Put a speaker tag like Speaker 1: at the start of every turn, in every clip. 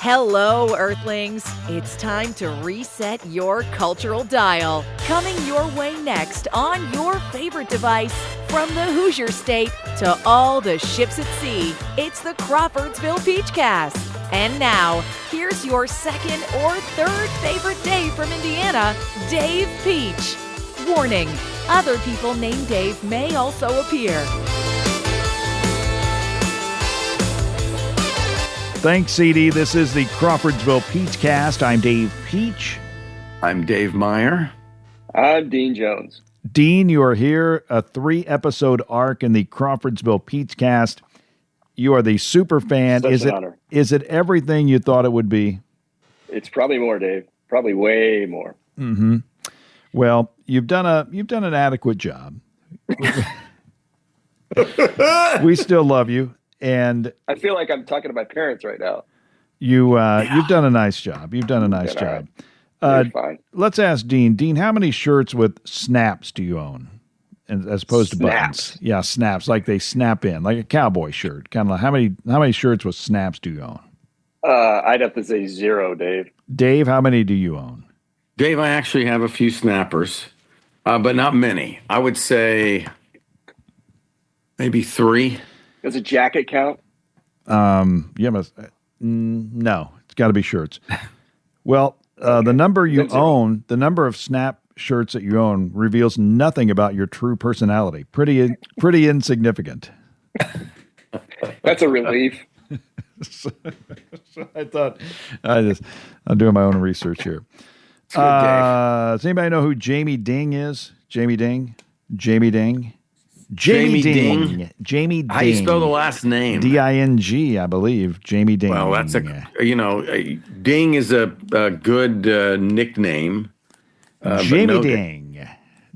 Speaker 1: Hello, Earthlings. It's time to reset your cultural dial. Coming your way next on your favorite device, from the Hoosier State to all the ships at sea, it's the Crawfordsville Peachcast. And now, here's your second or third favorite Dave from Indiana, Dave Peach. Warning, other people named Dave may also appear.
Speaker 2: Thanks, CD. This is the Crawfordsville Peachcast. I'm Dave Peach.
Speaker 3: I'm Dave Meyer.
Speaker 4: I'm Dean Jones.
Speaker 2: Dean, you are here, a 3-episode arc in the Crawfordsville Peachcast. You are the super fan.
Speaker 4: Such an honor.
Speaker 2: Is it everything you thought it would be?
Speaker 4: It's probably more, Dave. Probably way more.
Speaker 2: Mm-hmm. Well, you've done an adequate job. We still love you. And
Speaker 4: I feel like I'm talking to my parents right now.
Speaker 2: you've done a nice job. You've done a nice job.
Speaker 4: You're fine.
Speaker 2: Let's ask Dean. Dean, how many shirts with snaps do you own, as opposed to buttons? Yeah, snaps, like they snap in, like a cowboy shirt. Kind of like how many shirts with snaps do you own?
Speaker 4: I'd have to say 0, Dave.
Speaker 2: Dave, how many do you own?
Speaker 3: Dave, I actually have a few snappers, but not many. I would say maybe 3.
Speaker 4: Does a jacket count?
Speaker 2: No, it's got to be shirts. Well, the number you own, the number of snap shirts that you own, reveals nothing about your true personality. Pretty insignificant.
Speaker 4: That's a relief.
Speaker 2: So I thought I'm doing my own research here.
Speaker 3: Good, Dave.
Speaker 2: Does anybody know who Jamie Ding is? Jamie Ding.
Speaker 3: Jamie Ding.
Speaker 2: Jamie Ding.
Speaker 3: How do you spell the last name?
Speaker 2: D-I-N-G, I believe. Jamie Ding.
Speaker 3: Well, that's Ding is a good nickname.
Speaker 2: Jamie Ding.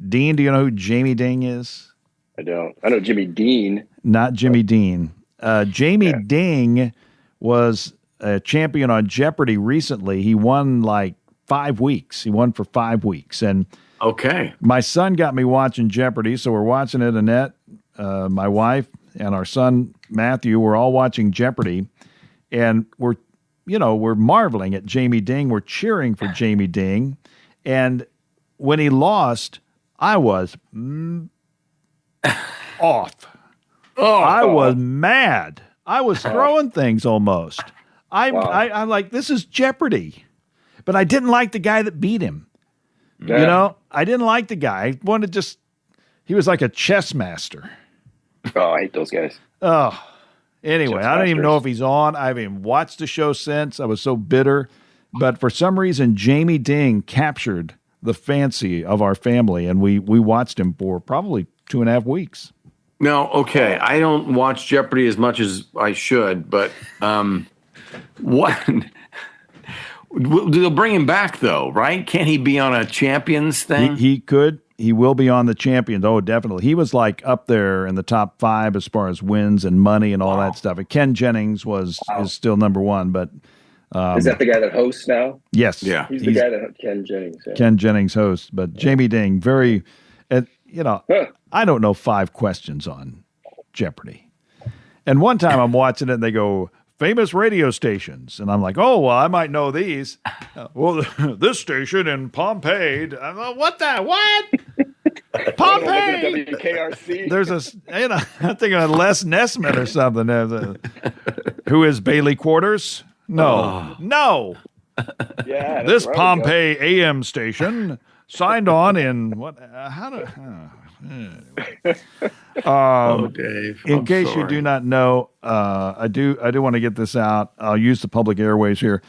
Speaker 2: Dean, do you know who Jamie Ding is?
Speaker 4: I don't. I know Jimmy Dean.
Speaker 2: Not Jimmy Dean. Jamie Ding was a champion on Jeopardy recently. He won like 5 weeks. He won for 5 weeks. And
Speaker 3: okay,
Speaker 2: my son got me watching Jeopardy, so we're watching it. Annette, my wife, and our son Matthew, we're all watching Jeopardy, and we're marveling at Jamie Ding. We're cheering for Jamie Ding, and when he lost, I was off. I was mad. I was throwing things almost. I'm like, this is Jeopardy, but I didn't like the guy that beat him.
Speaker 4: Yeah.
Speaker 2: I didn't like the guy. He was like a chess master.
Speaker 4: Oh, I hate those guys.
Speaker 2: Oh, anyway,
Speaker 4: Chess
Speaker 2: I don't even know
Speaker 4: masters.
Speaker 2: if he's on. I haven't even watched the show since. I was so bitter. But for some reason, Jamie Ding captured the fancy of our family, and we watched him for probably 2.5 weeks.
Speaker 3: No, okay. I don't watch Jeopardy as much as I should, but what? They'll bring him back, though, right? Can't he be on a Champions thing?
Speaker 2: He could. He will be on the Champions. Oh, definitely. He was like up there in the top 5 as far as wins and money and all that stuff. And Ken Jennings is still number 1, but
Speaker 4: Is that the guy that hosts now?
Speaker 2: yes,
Speaker 3: Yeah.
Speaker 4: He's the guy that Ken Jennings. Yeah.
Speaker 2: Ken Jennings hosts. But Jamie Ding, I don't know 5 questions on Jeopardy. And one time I'm watching it and they go, famous radio stations. And I'm like, oh, well, I might know these. Well, this station in Pompeii. I'm like, what? Pompeii.
Speaker 4: WKRC.
Speaker 2: There's I think of Les Nessman or something. Who is Bailey Quarters? No.
Speaker 4: Yeah.
Speaker 2: This
Speaker 4: that's right.
Speaker 2: Pompeii AM station signed on in what?
Speaker 3: Dave.
Speaker 2: In case you do not know, I do want to get this out. I'll use the public airways here.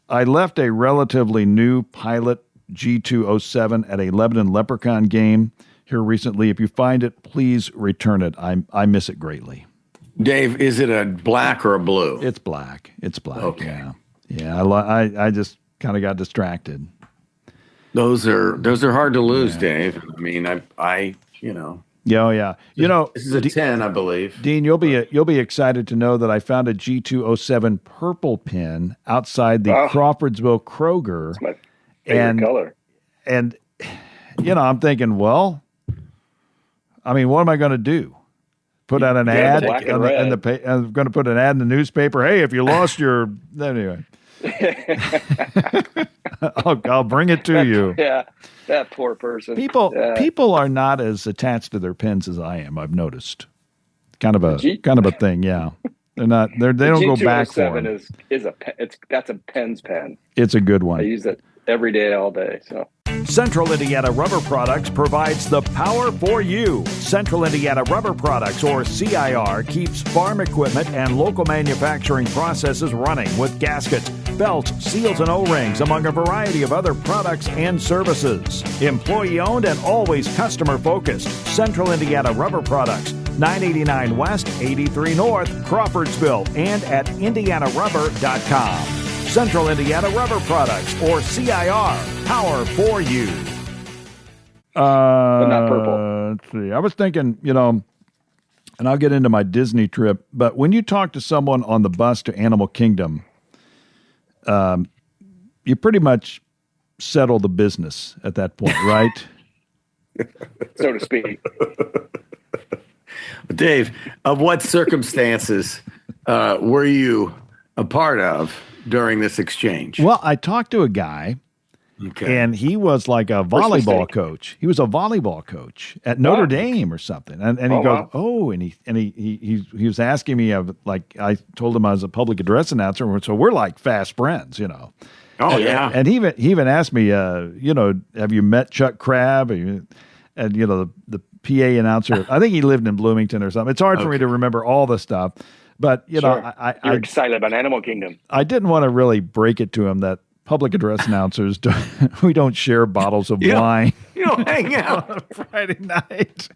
Speaker 2: I left a relatively new Pilot G207 at a Lebanon Leprechaun game here recently. If you find it, please return it. I miss it greatly.
Speaker 3: Dave, is it a black or a blue?
Speaker 2: It's black.
Speaker 3: Okay.
Speaker 2: Yeah. I just kind of got distracted.
Speaker 3: Those are hard to lose, Dave. I mean, I
Speaker 2: Yeah, oh yeah.
Speaker 3: this is a 10, I believe.
Speaker 2: Dean, you'll be excited to know that I found a G207 purple pin outside the Crawfordsville Kroger.
Speaker 4: It's my favorite color.
Speaker 2: And I'm thinking, well, I mean, what am I going to do? Put out an ad
Speaker 4: black and
Speaker 2: I'm going to put an ad in the newspaper. Hey, if you lost your anyway. I'll bring it to you.
Speaker 4: Yeah, that poor person.
Speaker 2: People are not as attached to their pens as I am. I've noticed. Kind of a thing. Yeah, they're not. They don't go back for them.
Speaker 4: That's a pen's pen.
Speaker 2: It's a good one.
Speaker 4: I use it every day, all day. So.
Speaker 2: Central Indiana Rubber Products provides the power for you. Central Indiana Rubber Products, or CIR, keeps farm equipment and local manufacturing processes running with gaskets, belts, seals, and O-rings, among a variety of other products and services. Employee-owned and always customer-focused. Central Indiana Rubber Products, 989 West, 83 North, Crawfordsville, and at indianarubber.com. Central Indiana Rubber Products, or CIR, power for you.
Speaker 4: But not purple.
Speaker 2: Let's see. I was thinking, and I'll get into my Disney trip, but when you talk to someone on the bus to Animal Kingdom, you pretty much settle the business at that point, right?
Speaker 4: So to speak.
Speaker 3: Dave, of what circumstances were you a part of during this exchange?
Speaker 2: Well, I talked to a guy, and he was like a volleyball coach. He was a volleyball coach at Notre Dame or something. And he goes, wow. and he was asking me, I told him I was a public address announcer, so we're like fast friends,
Speaker 3: Oh, yeah.
Speaker 2: And he even asked me, have you met Chuck Crabb? And the PA announcer, I think he lived in Bloomington or something. It's hard for me to remember all the stuff. But,
Speaker 4: You're excited about Animal Kingdom.
Speaker 2: I didn't want to really break it to him that public address announcers, we don't share bottles of wine.
Speaker 3: You don't hang out
Speaker 2: on a Friday night.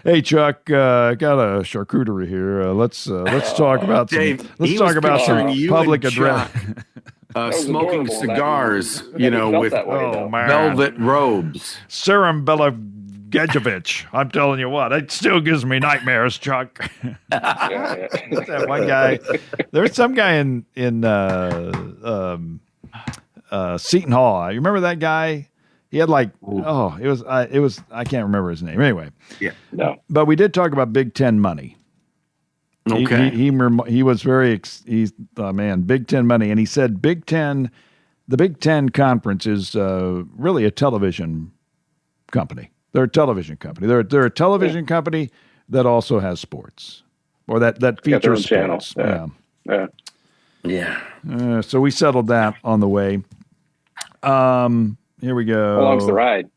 Speaker 2: Hey, Chuck, got a charcuterie here. Let's talk about
Speaker 3: Dave,
Speaker 2: some public address.
Speaker 3: Smoking cigars, with velvet robes.
Speaker 2: Gejevich. I'm telling you what, it still gives me nightmares, Chuck. That one guy. There's some guy in Seton Hall. You remember that guy? He had it was I can't remember his name. Anyway,
Speaker 3: yeah,
Speaker 4: no.
Speaker 2: But we did talk about Big Ten money.
Speaker 3: Okay,
Speaker 2: he was very Big Ten money, and he said the Big Ten Conference is really a television company. They're a television company. They're a television company that also has sports, or that features sports.
Speaker 3: Yeah.
Speaker 2: So we settled that on the way. Here we go.
Speaker 4: How long's the ride?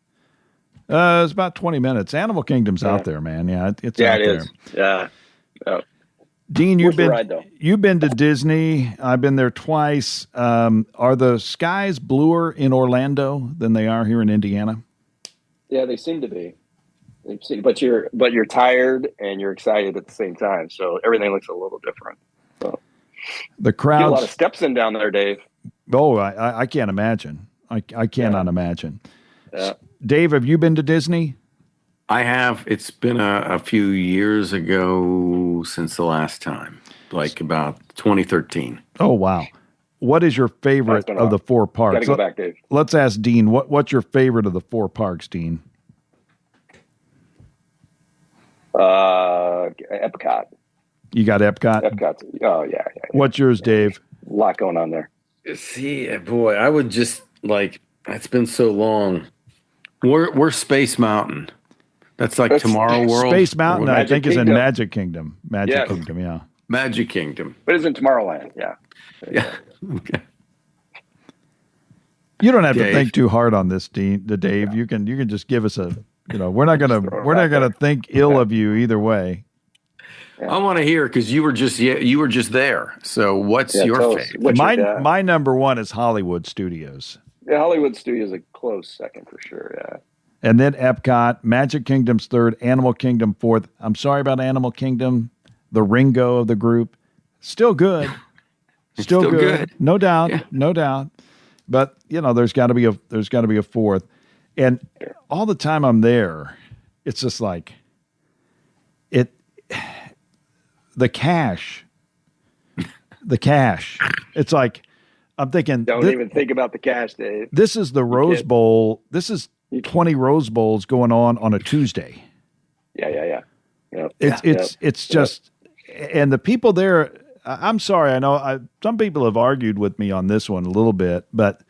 Speaker 2: It's about 20 minutes. Animal Kingdom's out there, man. Yeah, it's out there.
Speaker 4: Yeah.
Speaker 2: Dean, you've been to Disney. I've been there twice. Are the skies bluer in Orlando than they are here in Indiana?
Speaker 4: Yeah, they seem to be. But you're tired and you're excited at the same time. So everything looks a little different. So
Speaker 2: the crowd.
Speaker 4: A lot of steps in down there, Dave.
Speaker 2: Oh, I can't imagine. I cannot imagine.
Speaker 4: Yeah.
Speaker 2: Dave, have you been to Disney?
Speaker 3: I have. It's been a few years ago since the last time, like about 2013.
Speaker 2: Oh, wow. What is your favorite of the four parks?
Speaker 4: Got to go back, Dave.
Speaker 2: Let's ask Dean. What's your favorite of the four parks, Dean?
Speaker 4: Epcot.
Speaker 2: You got Epcot?
Speaker 4: Epcot. Oh, yeah.
Speaker 2: What's yours, Dave?
Speaker 4: A lot going on there.
Speaker 3: See, boy, I would just it's been so long. We're Space Mountain. That's like Tomorrow World.
Speaker 2: Space Mountain, I think, is in Magic Kingdom.
Speaker 3: Magic Kingdom.
Speaker 4: But it's in Tomorrowland, yeah.
Speaker 3: Yeah. Okay.
Speaker 2: You don't have to think too hard on this, Dave. Yeah. You can just give us we're not gonna think ill of you either way.
Speaker 3: Yeah. I want to hear, because you were just there. So what's your favorite?
Speaker 2: My number one is Hollywood Studios.
Speaker 4: Yeah, Hollywood Studios is a close second for sure. Yeah.
Speaker 2: And then Epcot, Magic Kingdom's third, Animal Kingdom fourth. I'm sorry about Animal Kingdom, the Ringo of the group. Still good. Still good. No doubt. Yeah. No doubt. But, there's got to be a fourth. And all the time I'm there, it's just like the cash. It's like, I'm thinking.
Speaker 4: Don't even think about the cash, Dave.
Speaker 2: This is the Rose Bowl. This is 20 Rose Bowls going on a Tuesday.
Speaker 4: Yeah.
Speaker 2: It's just, and the people there, I'm sorry. I know some people have argued with me on this one a little bit, but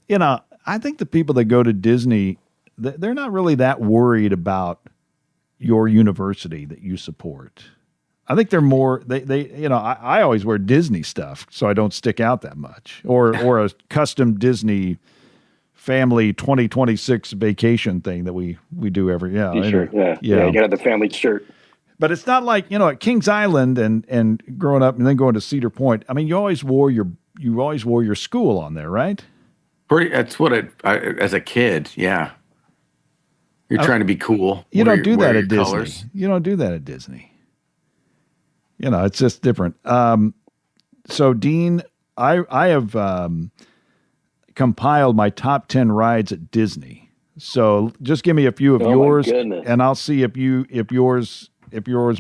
Speaker 2: I think the people that go to Disney, they're not really that worried about your university that you support. I think they're more, I always wear Disney stuff so I don't stick out that much, or a custom Disney family 2026 vacation thing that we do every,
Speaker 4: T-shirt. Yeah. You got the family shirt.
Speaker 2: But it's not like, at Kings Island and growing up and then going to Cedar Point. I mean, you always wore your school on there, right?
Speaker 3: That's what as a kid. Yeah. You're trying to be cool.
Speaker 2: You don't do that at Disney. Colors. You don't do that at Disney. It's just different. So Dean, I have compiled my top 10 rides at Disney. So just give me a few of yours, and I'll see if yours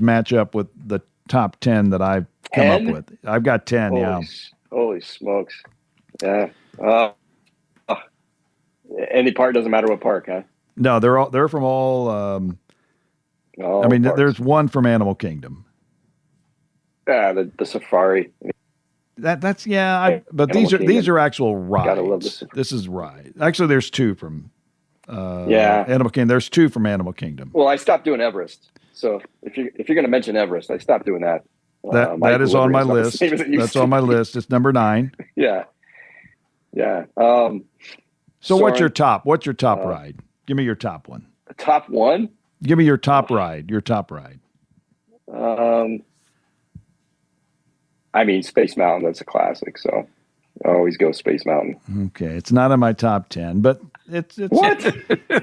Speaker 2: match up with the top 10 that I've come up with. I've got 10.
Speaker 4: Holy smokes! Yeah. Any park, doesn't matter what park, huh?
Speaker 2: No, they're from all.
Speaker 4: Parks.
Speaker 2: There's one from Animal Kingdom.
Speaker 4: Yeah, the safari.
Speaker 2: But these are actual rides.
Speaker 4: Gotta love
Speaker 2: this is ride. Actually, there's two from. Animal Kingdom. There's two from Animal Kingdom.
Speaker 4: Well, I stopped doing Everest. So if you're going to mention Everest, I stopped doing that.
Speaker 2: That is on my list. That's on my list. It's number 9.
Speaker 4: Yeah.
Speaker 2: So what's your top? What's your top ride? Give me your top one.
Speaker 4: Top one?
Speaker 2: Give me your top ride. Your top ride.
Speaker 4: Space Mountain. That's a classic. So I always go Space Mountain.
Speaker 2: Okay, it's not in my top 10, but it's
Speaker 4: what?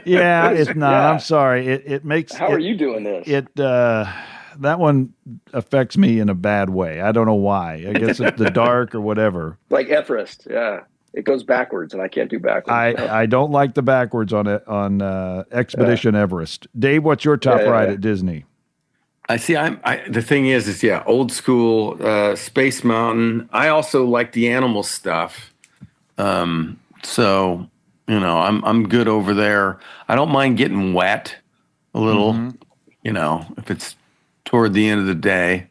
Speaker 2: Yeah, it's not. Yeah. I'm sorry. It makes.
Speaker 4: How are you doing this?
Speaker 2: That one affects me in a bad way. I don't know why. I guess it's the dark or whatever.
Speaker 4: Like Everest, yeah. It goes backwards, and I can't do backwards.
Speaker 2: I don't like the backwards on it on Expedition Everest. Dave, what's your top ride at Disney?
Speaker 3: I see. The thing is old school Space Mountain. I also like the animal stuff. So I'm good over there. I don't mind getting wet a little. Mm-hmm. If it's toward the end of the day.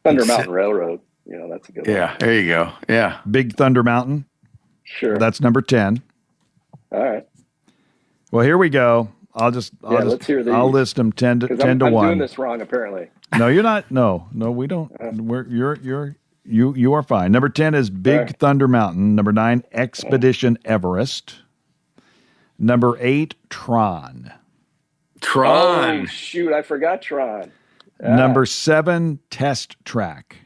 Speaker 4: Thunder Mountain Railroad. That's a good one.
Speaker 3: Yeah, there you go. Yeah,
Speaker 2: Big Thunder Mountain.
Speaker 4: Sure.
Speaker 2: That's number 10.
Speaker 4: All right.
Speaker 2: Well, here we go.
Speaker 4: Let's hear these.
Speaker 2: I'll list them 10 to 1.
Speaker 4: I'm doing this wrong, apparently.
Speaker 2: No, you're not. No, we don't. You are fine. Number 10 is Big Thunder Mountain. Number 9, Expedition Everest. Number 8, Tron.
Speaker 4: Oh, shoot. I forgot Tron. Yeah.
Speaker 2: Number 7, Test Track.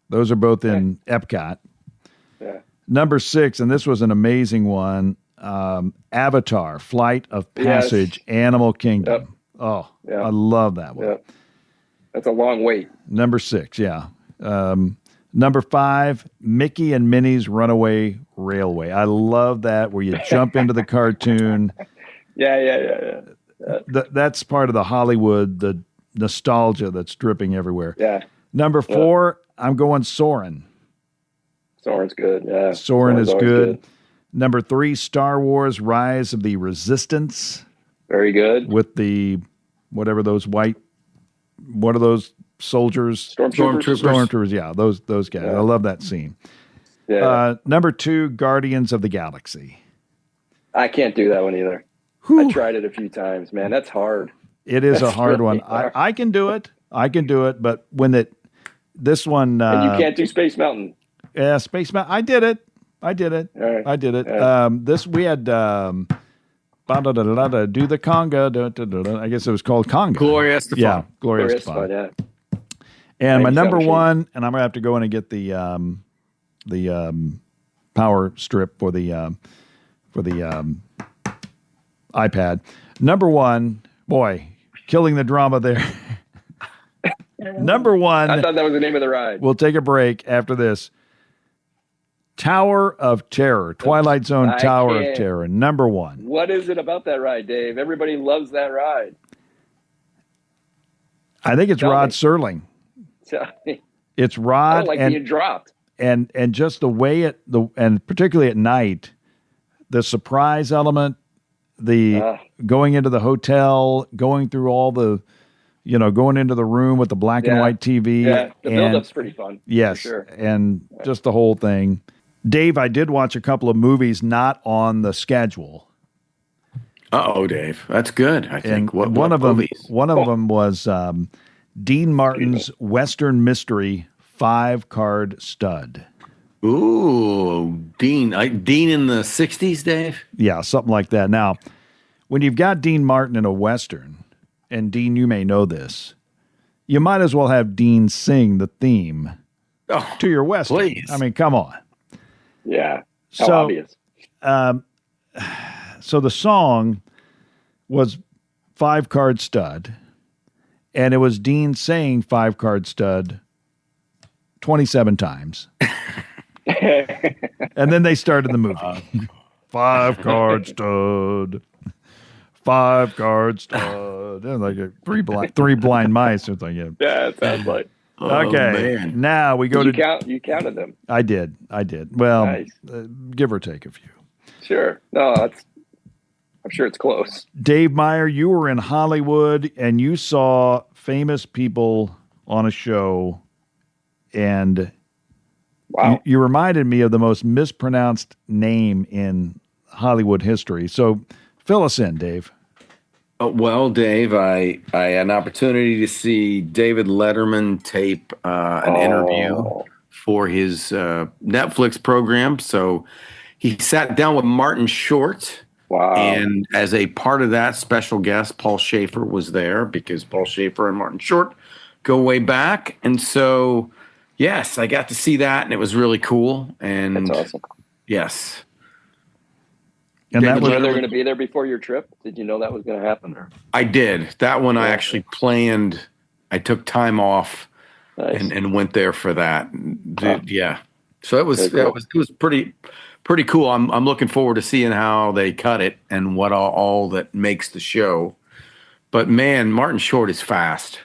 Speaker 2: Those are both in Epcot.
Speaker 4: Yeah.
Speaker 2: Number 6, and this was an amazing one, Avatar, Flight of Passage, Animal Kingdom. Yep. Oh, yep. I love that one.
Speaker 4: Yep. That's a long wait.
Speaker 2: Number 6, yeah. Number 5, Mickey and Minnie's Runaway Railway. I love that, where you jump into the cartoon.
Speaker 4: Yeah.
Speaker 2: That's part of the Hollywood, the nostalgia that's dripping everywhere.
Speaker 4: Yeah.
Speaker 2: Number 4, I'm going Soarin'.
Speaker 4: Soarin's good, yeah.
Speaker 2: Soarin' is good. Number 3, Star Wars Rise of the Resistance.
Speaker 4: Very good.
Speaker 2: With the, what are those soldiers? Stormtroopers, yeah, those guys. Yeah. I love that scene. Yeah. Number 2, Guardians of the Galaxy.
Speaker 4: I can't do that one either. Whew. I tried it a few times, man. That's hard.
Speaker 2: It is a hard one. I can do it. But when this one...
Speaker 4: and you can't do Space Mountain.
Speaker 2: Yeah, Space Mountain. I did it.
Speaker 4: Right.
Speaker 2: I did it.
Speaker 4: Right.
Speaker 2: We had do the conga. I guess it was called conga.
Speaker 3: Gloria Estefan.
Speaker 2: Yeah, Gloria Estefan.
Speaker 4: Yeah.
Speaker 2: And my number 1, and I'm gonna have to go in and get the power strip for the iPad. Number 1, boy, killing the drama there. Number 1.
Speaker 4: I thought that was the name of the ride.
Speaker 2: We'll take a break after this. Tower of Terror, Twilight Zone Tower of Terror, number 1.
Speaker 4: What is it about that ride, Dave? Everybody loves that ride.
Speaker 2: I think it's Rod Serling. It's Rod.
Speaker 4: I don't like being dropped.
Speaker 2: And just the way and particularly at night, the surprise element, the going into the hotel, going through all the, going into the room with the black and white TV.
Speaker 4: Yeah, the build-up's pretty fun.
Speaker 2: Yes,
Speaker 4: for sure.
Speaker 2: And just the whole thing. Dave, I did watch a couple of movies not on the schedule.
Speaker 3: Uh-oh, Dave. That's good, I think.
Speaker 2: And
Speaker 3: What movies?
Speaker 2: One of them was Dean Martin's Western Mystery 5-Card Stud.
Speaker 3: Ooh, Dean. Dean in the 60s, Dave?
Speaker 2: Yeah, something like that. Now, when you've got Dean Martin in a Western, and Dean, you may know this, you might as well have Dean sing the theme to your Western.
Speaker 3: Please.
Speaker 2: I mean, come on.
Speaker 4: Yeah. How obvious.
Speaker 2: So the song was 5-Card Stud, and it was Dean saying 5-Card Stud 27 times. And then they started the movie. 5-Card Stud. 5-Card Stud. Like three blind mice. It's like,
Speaker 4: Yeah, it sounds like.
Speaker 2: Okay.
Speaker 3: Man.
Speaker 2: Now we go
Speaker 4: You counted them.
Speaker 2: I did. Well,
Speaker 4: Nice.
Speaker 2: Give or take a few.
Speaker 4: Sure. No, I'm sure it's close.
Speaker 2: Dave Meyer, you were in Hollywood and you saw famous people on a show, and
Speaker 4: Wow.
Speaker 2: you reminded me of the most mispronounced name in Hollywood history. So fill us in, Dave.
Speaker 3: Well, Dave, I had an opportunity to see David Letterman tape an interview for his Netflix program. So he sat down with Martin Short.
Speaker 4: Wow.
Speaker 3: And as a part of that, special guest Paul Schaefer was there, because Paul Schaefer and Martin Short go way back. And so, yes, I got to see that, and it was really cool. And
Speaker 4: That's awesome.
Speaker 3: yes.
Speaker 2: And
Speaker 4: Did
Speaker 2: that
Speaker 4: you
Speaker 2: was
Speaker 4: know they were going to be there before your trip? Did you know that was going to happen? Or?
Speaker 3: I did. That one I actually planned. I took time off
Speaker 4: Nice.
Speaker 3: and went there for that. Yeah. So it was
Speaker 4: Very cool.
Speaker 3: it was pretty cool. I'm looking forward to seeing how they cut it and what all that makes the show. But man, Martin Short is fast.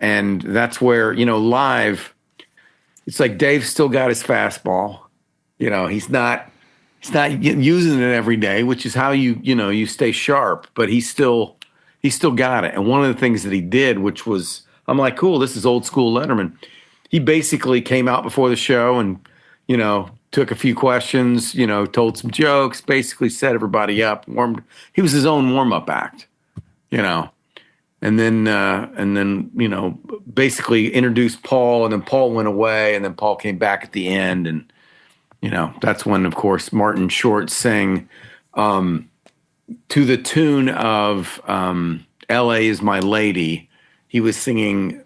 Speaker 3: And that's where, live, it's like Dave's still got his fastball. He's not using it every day, which is how you stay sharp, but he's still got it. And one of the things that he did, which was, I'm like, cool, this is old school Letterman. He basically came out before the show and, took a few questions, told some jokes, basically set everybody up, he was his own warm-up act, and then, basically introduced Paul, and then Paul went away, and then Paul came back at the end. And, that's when, of course, Martin Short sang to the tune of L.A. is My Lady. He was singing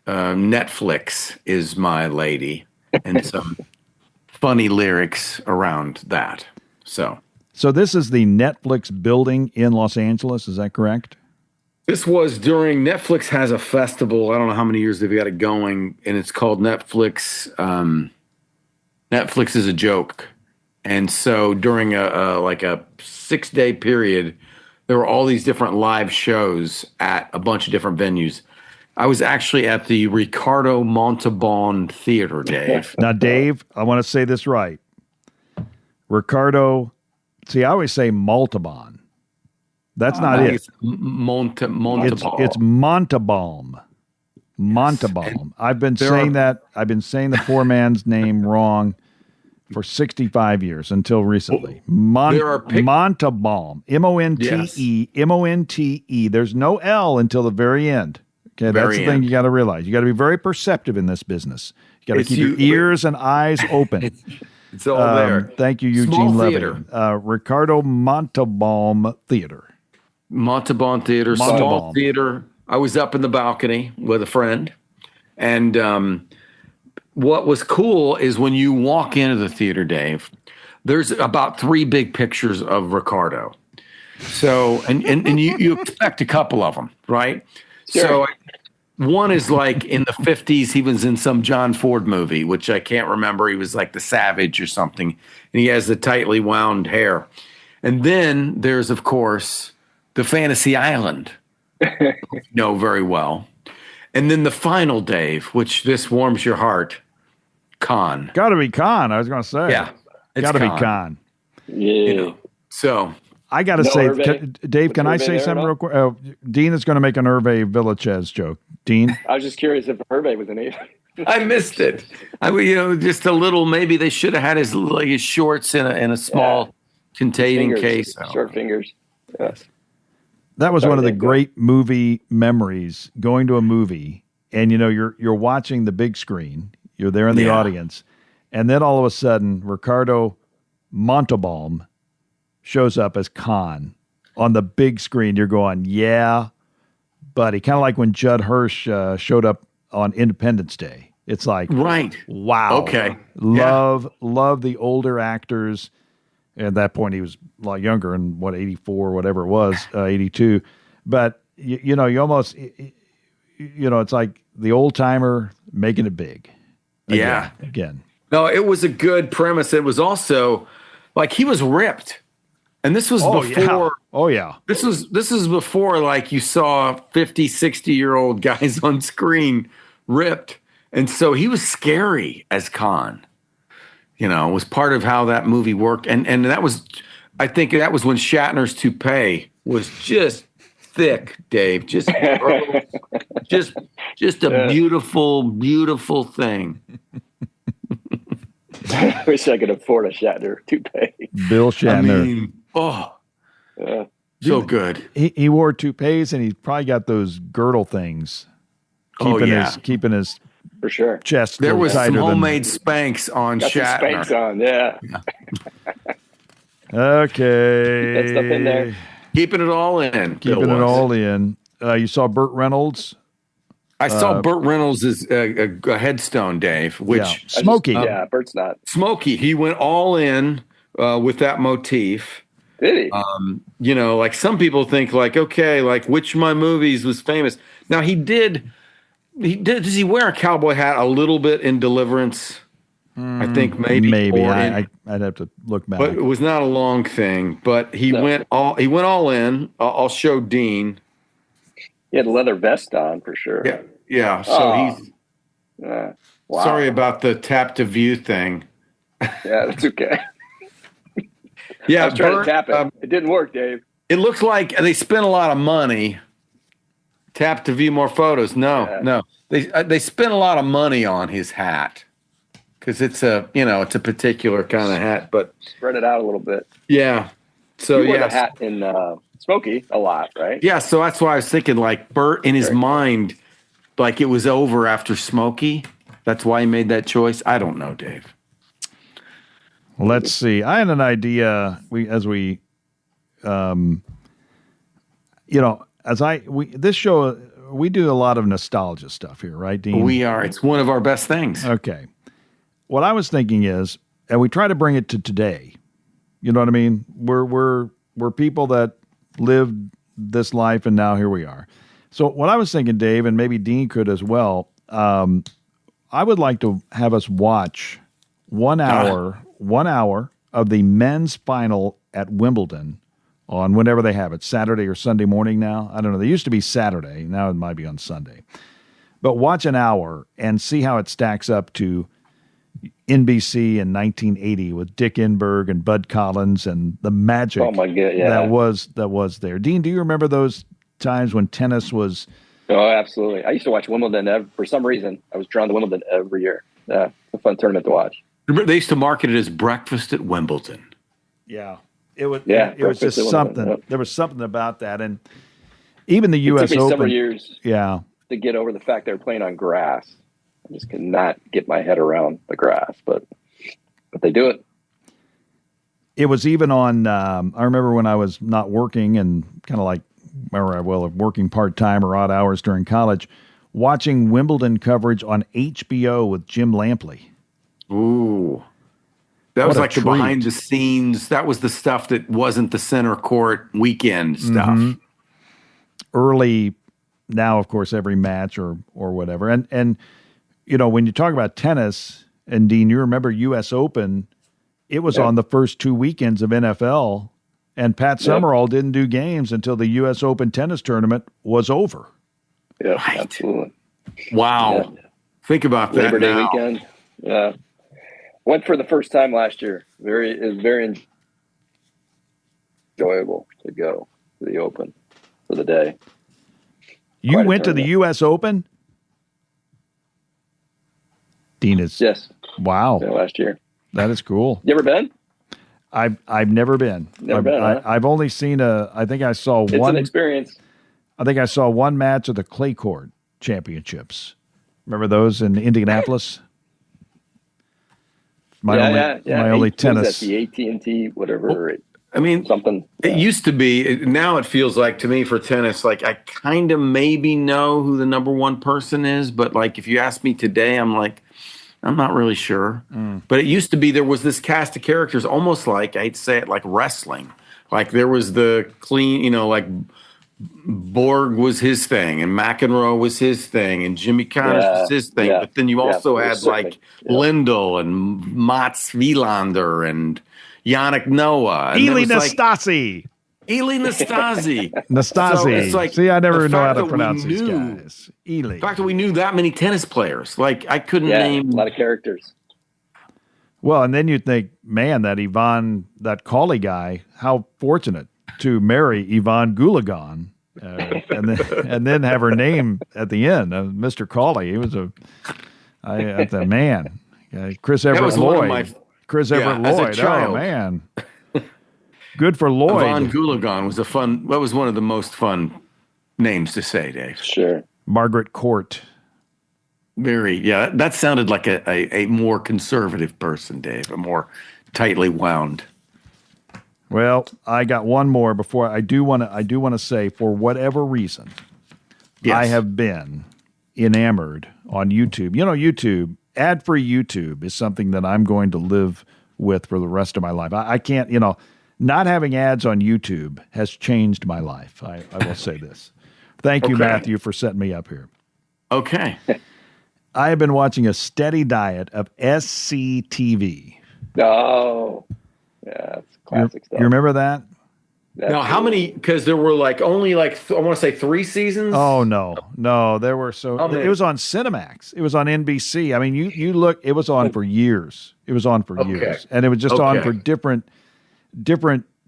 Speaker 3: Netflix is My Lady, and some funny lyrics around that. So
Speaker 2: this is the Netflix building in Los Angeles. Is that correct?
Speaker 3: this was during Netflix has a festival. I don't know how many years they've got it going, and it's called Netflix. Netflix is a joke. And so during a 6-day period, there were all these different live shows at a bunch of different venues. I was actually at the Ricardo Montalban Theater, Dave.
Speaker 2: Now, Dave, I want to say this right. Ricardo, see, I always say Montalban. That's not it.
Speaker 3: It's Montalban.
Speaker 2: It's Montalban. Montalban. I've been saying the poor man's name wrong for 65 years until recently. Montalban. M-O-N-T-E. M-O-N-T-E. There's no L until the very end. Okay, that's the thing you got to realize. You got to be very perceptive in this business. You got to keep your ears and eyes open.
Speaker 3: It's all there.
Speaker 2: Thank you, Eugene
Speaker 3: Small
Speaker 2: Levy.
Speaker 3: theater.
Speaker 2: Ricardo Montalban Theater.
Speaker 3: Montalban Theater, small theater. I was up in the balcony with a friend. And what was cool is when you walk into the theater, Dave, there's about 3 big pictures of Ricardo. So, and you expect a couple of them, right?
Speaker 4: Sure.
Speaker 3: So one is like in the 50s, he was in some John Ford movie, which I can't remember. He was like the Savage or something. And he has the tightly wound hair. And then there's, of course, the Fantasy Island, you know very well. And then the final, Dave, which this warms your heart, Khan.
Speaker 2: Got to be Khan, I was going to say.
Speaker 3: Yeah.
Speaker 2: Got to be Khan.
Speaker 4: Yeah.
Speaker 3: So
Speaker 2: I got to
Speaker 4: No
Speaker 2: say,
Speaker 4: Hervé?
Speaker 2: Dave,
Speaker 4: Was
Speaker 2: can I
Speaker 4: Hervé
Speaker 2: say
Speaker 4: there
Speaker 2: something
Speaker 4: at
Speaker 2: real quick? Dean is going to make an Hervé Villachez joke. Dean?
Speaker 4: I was just curious if Hervé was an eighth.
Speaker 3: I missed it. I mean, just a little. Maybe they should have had his shorts in a small containing case.
Speaker 4: Short fingers. Yeah.
Speaker 2: That was
Speaker 4: Sorry,
Speaker 2: one of the
Speaker 4: Dave, go.
Speaker 2: great movie memories, going to a movie and you're watching the big screen. You're there in the audience. And then all of a sudden, Ricardo Montalban shows up as Khan on the big screen. You're going, yeah, buddy. Kind of like when Judd Hirsch showed up on Independence Day. It's like,
Speaker 3: right.
Speaker 2: Wow.
Speaker 3: Okay.
Speaker 2: Love the older actors. At that point, he was a lot younger, and 84, whatever it was, 82. But you almost, it's like the old timer making it big. Again.
Speaker 3: No, it was a good premise. It was also like he was ripped, and this was before.
Speaker 2: Yeah. Oh yeah.
Speaker 3: This is before like you saw 50, 60-year-old guys on screen ripped, and so he was scary as Khan. It was part of how that movie worked, and that was, I think that was when Shatner's toupee was just thick, Dave, just a beautiful, beautiful thing.
Speaker 4: I wish I could afford a Shatner toupee.
Speaker 2: Bill Shatner.
Speaker 3: I mean, so good.
Speaker 2: He wore toupees, and he's probably got those girdle things, keeping his
Speaker 4: for sure
Speaker 2: chest.
Speaker 3: There was some homemade Spanx on
Speaker 4: got
Speaker 3: Shatner.
Speaker 4: Spanx on, yeah.
Speaker 2: Okay.
Speaker 4: That stuff in there.
Speaker 3: Keeping it all in.
Speaker 2: Keeping it all in. You saw Burt Reynolds.
Speaker 3: I saw Burt Reynolds' a headstone, Dave, which
Speaker 2: Smokey.
Speaker 4: Burt's not.
Speaker 3: Smokey. He went all in with that motif.
Speaker 4: Did he?
Speaker 3: Like some people think like, okay, like which of my movies was famous. Now he did. Does he wear a cowboy hat a little bit in Deliverance? I think maybe.
Speaker 2: I'd have to look back.
Speaker 3: But it was not a long thing. But he went all in. I'll show Dean.
Speaker 4: He had a leather vest on for sure.
Speaker 3: Yeah. So he's.
Speaker 4: Wow.
Speaker 3: Sorry about the tap to view thing.
Speaker 4: Yeah, that's okay.
Speaker 3: Yeah,
Speaker 4: I was trying to tap it. It didn't work, Dave.
Speaker 3: It looks like they spent a lot of money. Tap to view more photos. No. They spent a lot of money on his hat because it's a particular kind of hat. But
Speaker 4: spread it out a little bit.
Speaker 3: Yeah. So
Speaker 4: you wore the hat in Smokey a lot, right?
Speaker 3: Yeah. So that's why I was thinking like Burt in his mind, like it was over after Smokey. That's why he made that choice. I don't know, Dave.
Speaker 2: Let's see. I had an idea. This show, we do a lot of nostalgia stuff here, right, Dean?
Speaker 3: We are. It's one of our best things.
Speaker 2: Okay. What I was thinking is, and we try to bring it to today. You know what I mean? We're people that lived this life, and now here we are. So what I was thinking, Dave, and maybe Dean could as well. I would like to have us watch 1 hour of the men's final at Wimbledon on whenever they have it, Saturday or Sunday morning now. I don't know. They used to be Saturday. Now it might be on Sunday. But watch an hour and see how it stacks up to NBC in 1980 with Dick Enberg and Bud Collins and the magic that was there. Dean, do you remember those times when tennis was...
Speaker 4: Oh, absolutely. I used to watch Wimbledon. For some reason, I was drawn to Wimbledon every year. Yeah, it's a fun tournament to watch.
Speaker 3: They used to market it as breakfast at Wimbledon.
Speaker 2: Yeah. It was just something. Yep. There was something about that. And even the U.S.
Speaker 4: Open. It took me
Speaker 2: Open,
Speaker 4: several years
Speaker 2: to
Speaker 4: get over the fact they were playing on grass. I just could not get my head around the grass, but they do it.
Speaker 2: It was even on, I remember when I was not working and kind of like, working part-time or odd hours during college, watching Wimbledon coverage on HBO with Jim Lampley.
Speaker 3: Ooh. That was like the behind the scenes. That was the stuff that wasn't the center court weekend stuff. Mm-hmm.
Speaker 2: Early, now, of course, every match or whatever. And when you talk about tennis, and Dean, you remember U.S. Open, it was on the first 2 weekends of NFL, and Pat Summerall didn't do games until the U.S. Open tennis tournament was over.
Speaker 4: Yeah, right. Absolutely.
Speaker 3: Wow. Yeah. Think about that
Speaker 4: Labor Day weekend. Yeah. Went for the first time last year. Very enjoyable to go to the Open for the day.
Speaker 2: You went to the U.S. Open? Dina's.
Speaker 4: Yes.
Speaker 2: Wow.
Speaker 4: Yeah, last year.
Speaker 2: That is cool.
Speaker 4: You ever been?
Speaker 2: I've never been. I've only seen I think I saw
Speaker 4: it's
Speaker 2: one
Speaker 4: an experience.
Speaker 2: I think I saw one match of the clay court championships. Remember those in Indianapolis? My only tennis.
Speaker 4: The AT&T, whatever.
Speaker 3: I mean,
Speaker 4: something.
Speaker 3: It used to be. Now it feels like to me for tennis, like I kind of maybe know who the number one person is, but like if you ask me today, I'm like, I'm not really sure. But it used to be there was this cast of characters, almost like I'd say it like wrestling. Like there was the clean, like Borg was his thing, and McEnroe was his thing, and Jimmy Connors was his thing. But then you also had like Lindell and Mats Wilander and Yannick Noah.
Speaker 2: Eli Nastasi.
Speaker 3: Eli Nastasi.
Speaker 2: Nastasi.
Speaker 3: So it's like,
Speaker 2: see, I never know how to pronounce these guys. Eli.
Speaker 3: The fact that we knew that many tennis players. Like, I couldn't name.
Speaker 4: A lot of characters.
Speaker 2: Well, and then you'd think, man, that Cawley guy, how fortunate to marry Yvonne Goolagong. And then have her name at the end, Mr. Cawley. He was a man. Chris Everett Lloyd. Chris Everett Lloyd. Oh, man. Good for Lloyd.
Speaker 3: Yvonne Goolagong was one of the most fun names to say, Dave.
Speaker 4: Sure.
Speaker 2: Margaret Court.
Speaker 3: That sounded like a more conservative person, Dave, a more tightly wound.
Speaker 2: Well, I got one more before I do want to say, for whatever reason, I have been enamored on YouTube. YouTube, ad-free YouTube is something that I'm going to live with for the rest of my life. I can't, not having ads on YouTube has changed my life. I will say this. Thank you, Matthew, for setting me up here.
Speaker 3: Okay.
Speaker 2: I have been watching a steady diet of SCTV.
Speaker 4: Oh, yeah, it's classic stuff.
Speaker 2: You remember that?
Speaker 3: Now, how many? Because there were only I want to say 3 seasons.
Speaker 2: Oh no, there were it was on Cinemax. It was on NBC. I mean, you look. It was on for years. It was on for years, and it was just on for different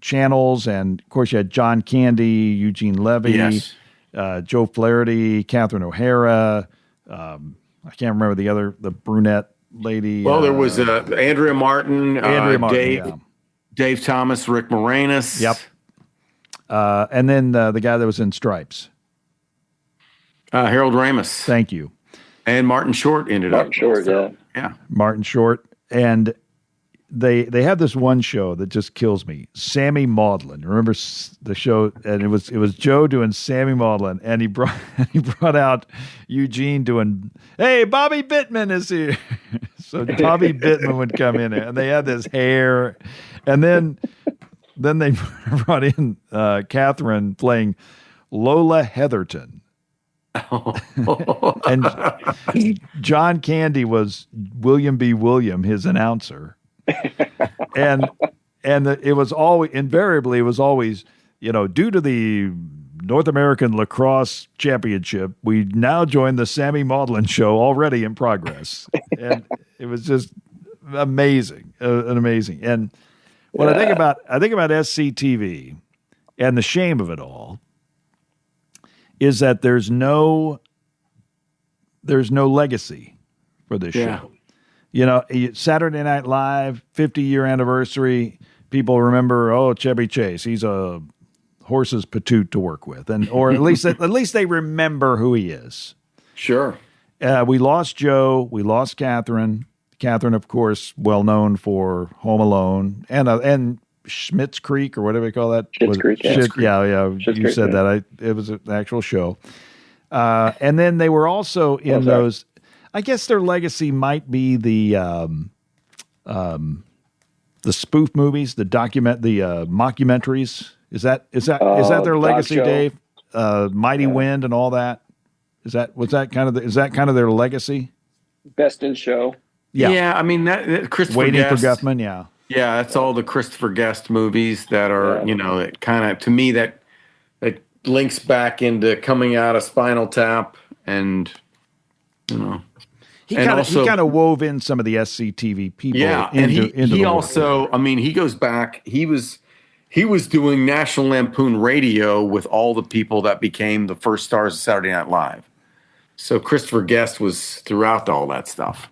Speaker 2: channels. And of course, you had John Candy, Eugene Levy, Joe Flaherty, Catherine O'Hara. I can't remember the brunette lady.
Speaker 3: Well, there was Andrea Martin, Dave Thomas, Rick Moranis.
Speaker 2: Yep. And then the guy that was in Stripes.
Speaker 3: Harold Ramis.
Speaker 2: Thank you.
Speaker 3: And Martin Short ended up.
Speaker 4: Martin Short, yeah.
Speaker 2: Martin Short. And they have this one show that just kills me. Sammy Maudlin. Remember the show? And it was Joe doing Sammy Maudlin, and he brought out Eugene doing, "Hey, Bobby Bittman is here." So Bobby Bittman would come in there, and they had this hair, and then they brought in Catherine playing Lola Heatherton. And John Candy was William B. William, his announcer. and it was always due to the North American Lacrosse Championship, we now join the Sammy Maudlin show already in progress. And it was just amazing. And when I think about SCTV and the shame of it all is that there's no legacy for this show. Saturday Night Live, 50-year anniversary, people remember, Chevy Chase, he's a horse's patoot to work with, or at least they remember who he is.
Speaker 3: Sure.
Speaker 2: We lost Joe, we lost Catherine. Catherine, of course, well known for Home Alone and Schmitt's Creek, or whatever you call that.
Speaker 4: Schitt's Creek.
Speaker 2: Yeah,
Speaker 4: Schitt's
Speaker 2: you
Speaker 4: Creek,
Speaker 2: said that. It was an actual show. And then they were also in those. I guess their legacy might be the spoof movies, the mockumentaries. Is that their legacy,
Speaker 4: show.
Speaker 2: Dave? Mighty Wind and all that. Is that kind of their legacy?
Speaker 4: Best in Show.
Speaker 3: Yeah. I mean that Christopher
Speaker 2: Waiting
Speaker 3: Guest,
Speaker 2: for Guffman. Yeah.
Speaker 3: Yeah, that's all the Christopher Guest movies that are it kind of, to me, that links back into coming out of Spinal Tap and
Speaker 2: He kind of wove in some of the SCTV people.
Speaker 3: Yeah, he goes back. He was He was doing National Lampoon Radio with all the people that became the first stars of Saturday Night Live. So Christopher Guest was throughout all that stuff.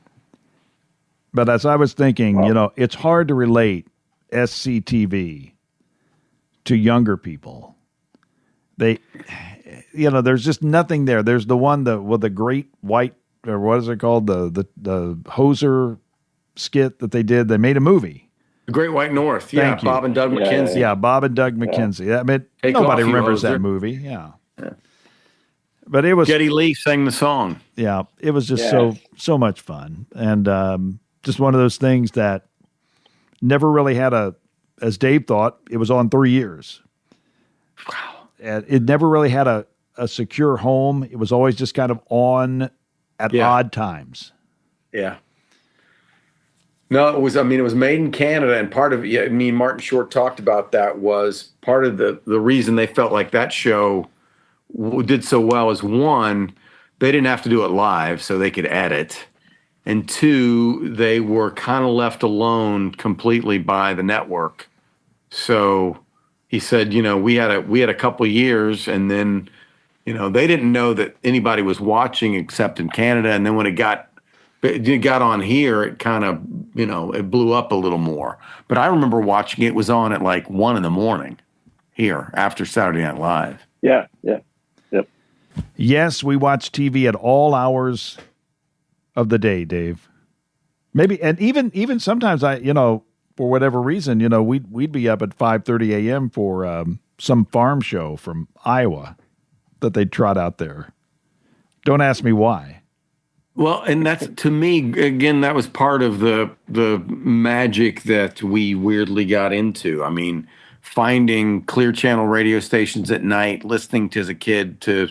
Speaker 2: But as I was thinking, it's hard to relate SCTV to younger people. They, there's just nothing there. There's the one with the great white, or what is it called? The Hoser skit that they did. They made a movie.
Speaker 3: The Great White North. Yeah, Bob and Doug McKenzie.
Speaker 2: Yeah, Bob and Doug McKenzie. I mean, nobody remembers that movie. Yeah. But it was
Speaker 3: Geddy Lee sang the song.
Speaker 2: Yeah, it was just so much fun, and just one of those things that never really had as Dave thought, it was on 3 years.
Speaker 3: Wow,
Speaker 2: and it never really had a secure home. It was always just kind of on at odd times.
Speaker 3: Yeah. No, it was made in Canada, and part of me and Martin Short talked about that was part of the reason they felt like that show did so well is, one, they didn't have to do it live, so they could edit, and two, they were kind of left alone completely by the network. So he said, we had a couple years, and then they didn't know that anybody was watching except in Canada, and then when it got on here, it kind of, it blew up a little more. But I remember watching it was on at like 1 a.m. here after Saturday Night Live.
Speaker 4: Yeah. Yep.
Speaker 2: Yes, we watch TV at all hours of the day, Dave. Maybe, and even sometimes for whatever reason, we'd be up at 5:30 a.m. for some farm show from Iowa that they'd trot out there. Don't ask me why.
Speaker 3: Well, and that's, to me, again, that was part of the magic that we weirdly got into. I mean, finding Clear Channel radio stations at night, listening to, as a kid, to,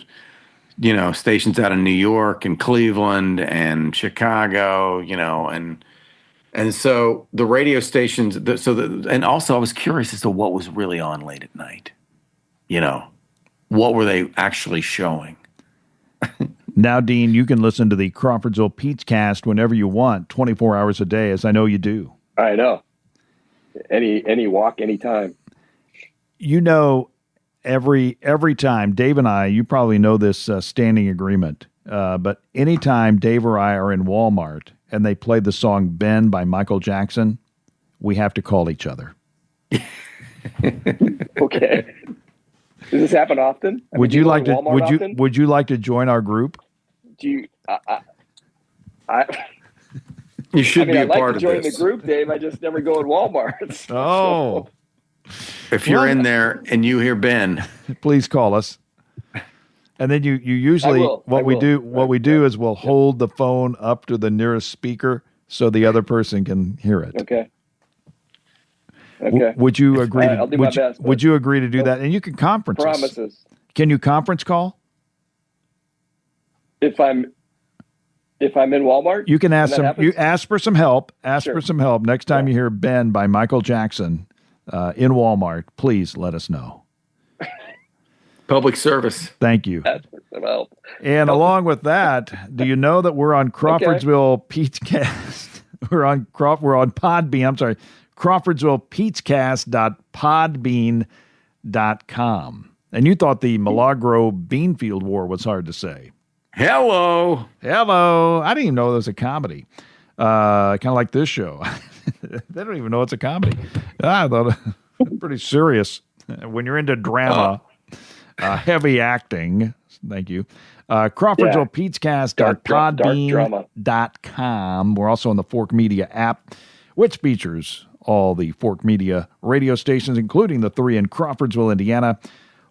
Speaker 3: stations out of New York and Cleveland and Chicago, and so the radio stations, and also I was curious as to what was really on late at night. What were they actually showing?
Speaker 2: Now, Dean, you can listen to the Crawfordsville Peachcast whenever you want, 24 hours a day, as I know you do.
Speaker 4: I know. Any walk, anytime.
Speaker 2: Every time, Dave and I, you probably know this standing agreement, but anytime Dave or I are in Walmart and they play the song Ben by Michael Jackson, we have to call each other.
Speaker 4: Okay. Does this happen often?
Speaker 2: Would you like to join our group?
Speaker 4: Do you?
Speaker 3: You should be a part of this.
Speaker 4: I'd like to join the group, Dave. I just never go in Walmart. So.
Speaker 2: Oh.
Speaker 3: If you're in there and you hear Ben,
Speaker 2: please call us. And then you usually what we do is we'll hold the phone up to the nearest speaker so the other person can hear it.
Speaker 4: Okay.
Speaker 2: Would you agree?
Speaker 4: I'll do my best.
Speaker 2: Would you agree to do that? And you can conference.
Speaker 4: Promises.
Speaker 2: Can you conference call?
Speaker 4: If I'm in Walmart,
Speaker 2: you can ask
Speaker 4: some.
Speaker 2: You ask for some help. For some help next time you hear Ben by Michael Jackson in Walmart. Please let us know.
Speaker 3: Public service.
Speaker 2: Thank you.
Speaker 4: Ask for some help.
Speaker 2: And along with that, do you know that we're on Crawfordsville Peachcast? We're on Podbean. I'm sorry. CrawfordsvillePeachcast.podbean.com. And you thought the Milagro Beanfield War was hard to say.
Speaker 3: Hello.
Speaker 2: I didn't even know there was a comedy. Kind of like this show. They don't even know it's a comedy. I thought it pretty serious. When you're into drama, heavy acting. Thank you. CrawfordsvillePeachcast.podbean.com. We're also on the Fork Media app, which features all the Fork Media radio stations, including the 3 in Crawfordsville, Indiana.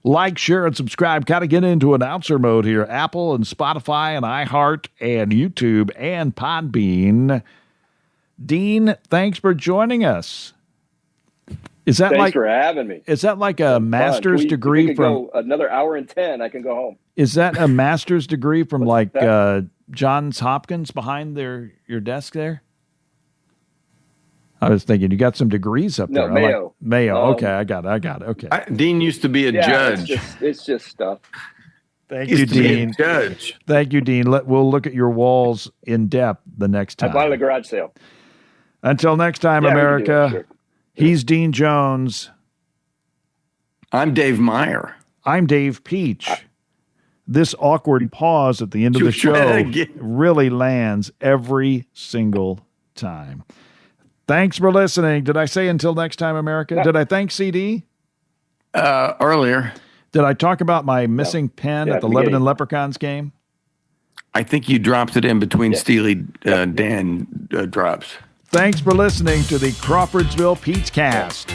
Speaker 2: Like, share, and subscribe. Got to get into announcer mode here. Apple and Spotify and iHeart and YouTube and Podbean. Dean, thanks for joining us.
Speaker 4: Thanks for having me.
Speaker 2: Is that like a master's degree from
Speaker 4: go another hour and 10? I can go home.
Speaker 2: Is that a master's degree from Johns Hopkins behind your desk there? I was thinking you got some degrees up there.
Speaker 4: Mayo.
Speaker 2: Mayo. Okay, I got it. Okay.
Speaker 3: Dean used to be a judge.
Speaker 4: It's just stuff.
Speaker 2: Thank you, Dean.
Speaker 3: Judge.
Speaker 2: Thank you, Dean. We'll look at your walls in depth the next time.
Speaker 4: I bought it at a garage sale.
Speaker 2: Until next time, America. Sure. He's Dean Jones.
Speaker 3: I'm Dave Meyer.
Speaker 2: I'm Dave Peach. This awkward pause at the end of the
Speaker 3: Try that
Speaker 2: show
Speaker 3: again.
Speaker 2: really lands every single time. Thanks for listening. Did I say until next time, America? Did I thank CD?
Speaker 3: Earlier.
Speaker 2: Did I talk about my missing pen at the
Speaker 4: beginning.
Speaker 2: Lebanon Leprechauns game?
Speaker 3: I think you dropped it in between Steely Dan drops.
Speaker 2: Thanks for listening to the Crawfordsville Peach Cast.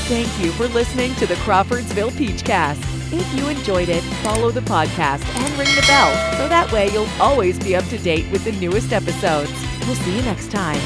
Speaker 1: Thank you for listening to the Crawfordsville Peachcast. If you enjoyed it, follow the podcast and ring the bell so that way you'll always be up to date with the newest episodes. We'll see you next time.